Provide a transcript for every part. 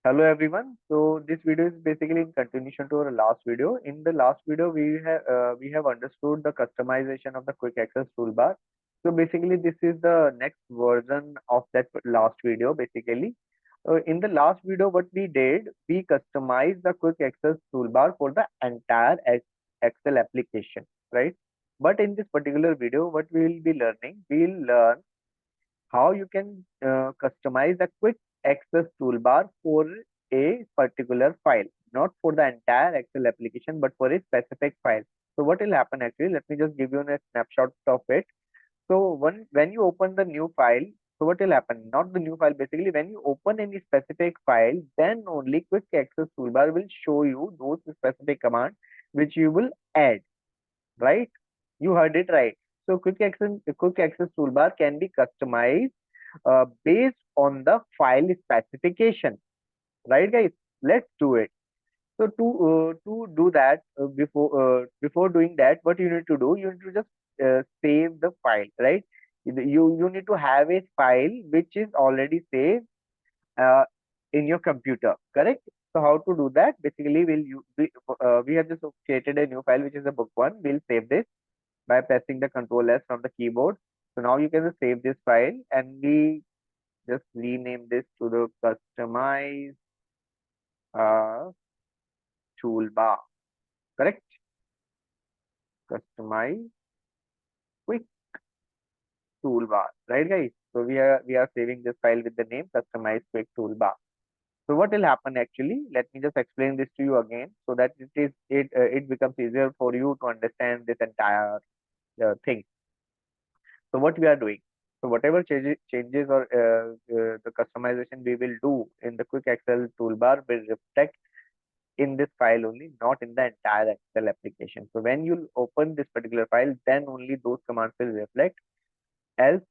Hello everyone. So this video is basically in continuation to our last video. In the last video, we have understood the customization of the quick access toolbar. So basically, this is the next version of that last video. Basically, in the last video, what we did, we customized the quick access toolbar for the entire Excel application, right? But in this particular video, what we will be learning, we'll learn how you can customize a quick access toolbar for a particular file, not for the entire Excel application, but for a specific file. So what will happen actually? Let me just give you a snapshot of it. So when you open the new file, so what will happen? Not the new file, basically when you open any specific file, then only quick access toolbar will show you those specific commands which you will add, right? You heard it right. So quick access toolbar can be customized based on the file specification, right guys? Let's do it. So to do that, before doing that, what you need to do, you need to just save the file, right? You need to have a file which is already saved uh, in your computer, correct? So how to do that? Basically we have just created a new file which is a book one. We'll save this by pressing the Control S from the keyboard. So now you can just save this file, and we just rename this to the customize uh, toolbar, correct? Customize quick toolbar, right guys? So we are saving this file with the name customize quick toolbar. So what will happen actually? Let me just explain this to you again so that it becomes easier for you to understand this entire thing. So what we are doing? So whatever changes or the customization we will do in the quick Excel toolbar will reflect in this file only, not in the entire Excel application. So when you open this particular file, then only those commands will reflect. Else,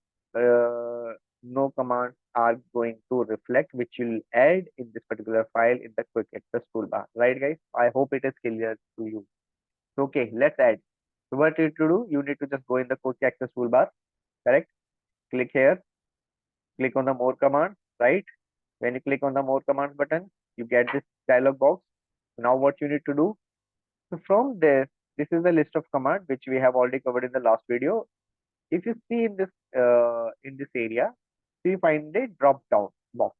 no commands are going to reflect, which will add in this particular file in the quick access toolbar. Right, guys? I hope it is clear to you. So, okay, let's add. So what you need to do? You need to just go in the quick access toolbar. Correct? Click here. Click on the more commands. Right? When you click on the more commands button, you get this dialog box. Now what you need to do? So from this is the list of commands which we have already covered in the last video. If you see in this area, so you find a drop down box.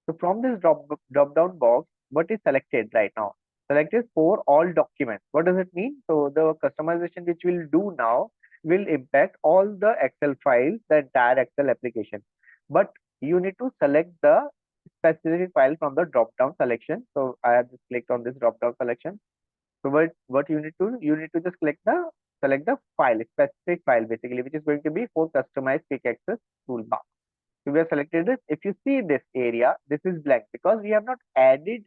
So from this drop down box, what is selected right now? Selected for all documents. What does it mean? So the customization which we'll do now will impact all the Excel files, the entire Excel application. But you need to select the specific file from the drop down selection. So I have just clicked on this drop down selection. So what you need to do, you need to just select the file, specific file basically, which is going to be for customized quick access toolbar. So we have selected this. If you see this area, this is blank because we have not added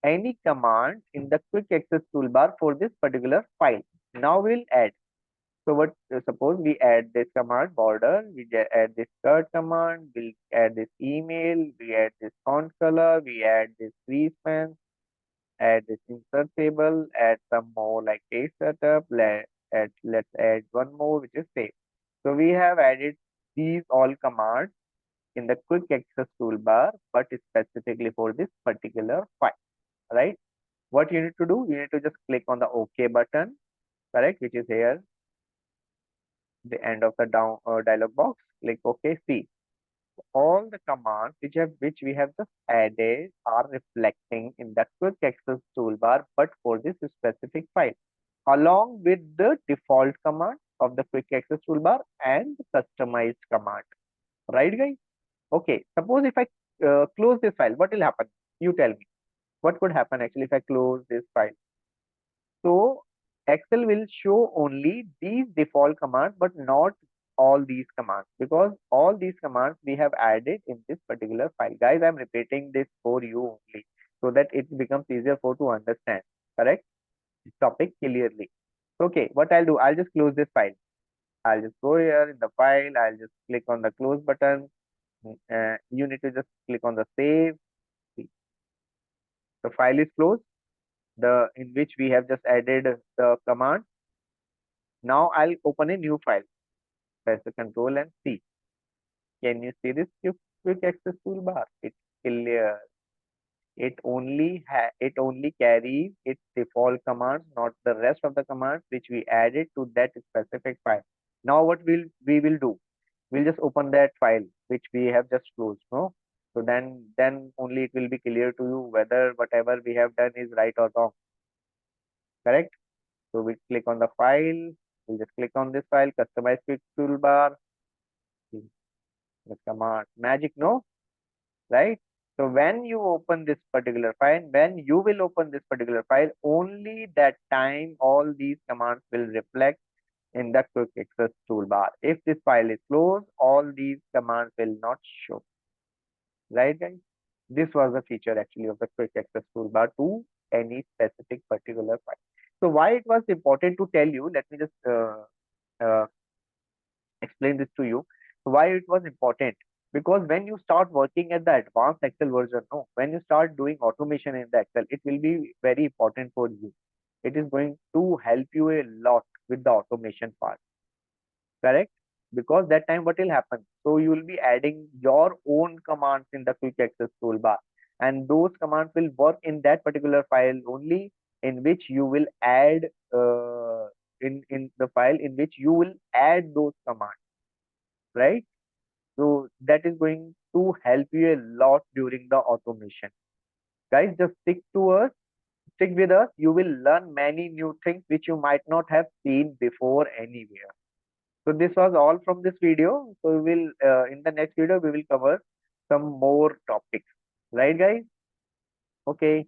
any command in the quick access toolbar for this particular file. Now we'll add. So what suppose we add this command border, add this skirt command, we'll add this email, we add this font color, we add this free span, add this insert table, add some more like page setup, let's add one more which is save. So we have added these all commands in the quick access toolbar, but specifically for this particular file, right? What you need to do, you need to just click on the OK button, correct, which is here, the end of the down dialog box. Click OK. See, all the commands which we have just added are reflecting in the quick access toolbar, but for this specific file, along with the default command of the quick access toolbar and the customized command. Right, guys? Okay. Suppose if I close this file, what will happen? You tell me. What could happen actually if I close this file? So Excel will show only these default commands, but not all these commands, because all these commands we have added in this particular file. Guys, I'm repeating this for you only so that it becomes easier for to understand. Correct? This topic clearly. Okay, what I'll do, I'll just close this file. I'll just go here in the file. I'll just click on the close button. You need to just click on the save. See, the file is closed, the in which we have just added the command. Now I'll open a new file. Press the control and see. Can you see this quick access toolbar? It's clear. it only carries its default commands, not the rest of the commands which we added to that specific file. Now what we will do, we'll just open that file which we have just closed, no? So then only it will be clear to you whether whatever we have done is right or wrong. Correct? So we click on the file, we'll just click on this file, customize quick toolbar, the command magic, no? Right? So when you open this particular file, when you will open this particular file, only that time all these commands will reflect in the quick access toolbar. If this file is closed, all these commands will not show. Right, guys? This was the feature actually of the quick access toolbar to any specific particular file. So why it was important to tell you, let me just uh, explain this to you. Why it was important? Because when you start working at the advanced Excel version, no, when you start doing automation in the Excel, it will be very important for you. It is going to help you a lot with the automation part. Correct? Because that time what will happen? So you will be adding your own commands in the quick access toolbar, and those commands will work in that particular file only, in which you will add in the file in which you will add those commands, right? So that is going to help you a lot during the automation. Guys, just stick with us. You will learn many new things which you might not have seen before anywhere. So this was all from this video. So we will in the next video we will cover some more topics. Right, guys? Okay.